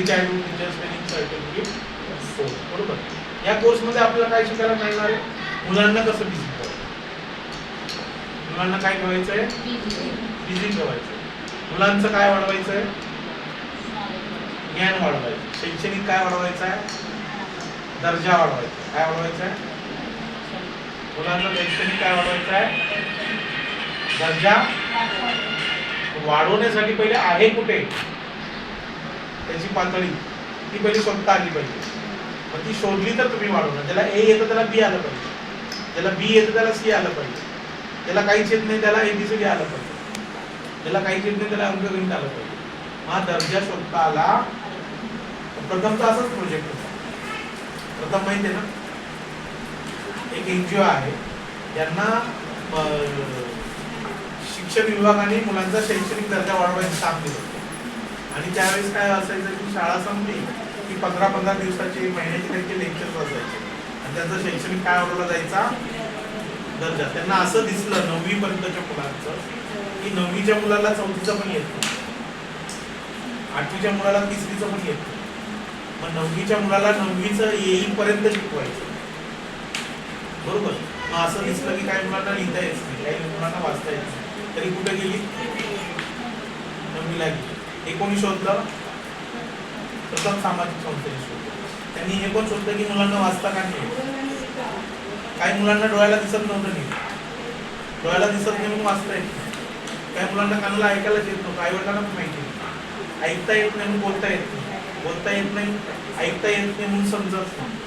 Childhood teachers training certificate course, बरोबर. या कोर्समध्ये आपल्याला काय शिकायला मिळणार आहे? मुलांना कसं बिझी ठेवायचं, मुलांना काय ठेवायचंय? बिझी ठेवायचं. मुलांचं काय वाढवायचंय? ज्ञान वाढवायचं. शैक्षणिक काय वाढवायचं आहे? दर्जा वाढवायचा. काय वाढवायचं आहे? मुलांचा शैक्षणिक काय वाढवायचं आहे? दर्जा वाढवण्यासाठी पहिले आहे कुठे त्याची पातळी ती पहिली स्वतः आली पाहिजे. मग ती शोधली तर तुम्ही वाढवणार. ज्याला ए येतं त्याला बी आलं पाहिजे, ज्याला बी येतं त्याला सी आलं पाहिजे, त्याला काहीच येत नाही त्याला एबीसीडी आलं पाहिजे, त्याला काहीच येत नाही त्याला अंकगणित आलं पाहिजे. हा दर्जा शोधता आला. प्रथमचा असाच प्रोजेक्ट होता. प्रथम माहिती आहे ना, एक एनजीओ आहे, यांना शिक्षण विभागाने मुलांचा शैक्षणिक दर्जा वाढवायचं काम दिलं होतं. आणि त्यावेळेस काय असायचं की शाळा संपली की 15-15 दिवसाचे महिन्याचे त्यांचे लेक्चर्स असायचे आणि त्यांचा शैक्षणिक काय वाढवला जायचा? दर्जा. त्यांना असं दिसलं 9वी पर्यंतच्या मुलांचं की 9वीच्या मुलाला 4थीचं पण येत नाही, 8वीच्या मुलाला 3रीचं पण येत नाही. मग 9वीच्या मुलाला 9वीचं येईपर्यंत शिकवायचं, बरोबर. मग असं दिसलं की काही मुलांना लिहिता येत नाही, काही मुलांना वाचता येत नाही, तरी कुठे गेली? 9वीला गेली. हे कोणी शोधलं? प्रथम सामाजिक संस्थेने शोधलं. त्यांनी हे पण शोधलं की मुलांना वाचता का नाही. काही मुलांना डोळ्याला दिसत नव्हतं नाही, डोळ्याला दिसत नाही म्हणून वाचता येत नाही. काही मुलांना कानाला ऐकायलाच येत नव्हतं, आई वडिलांना पण माहिती नाही. ऐकता येत नाही म्हणून बोलता येत नाही, बोलता येत नाही ऐकता येत नाही म्हणून समजत नाही.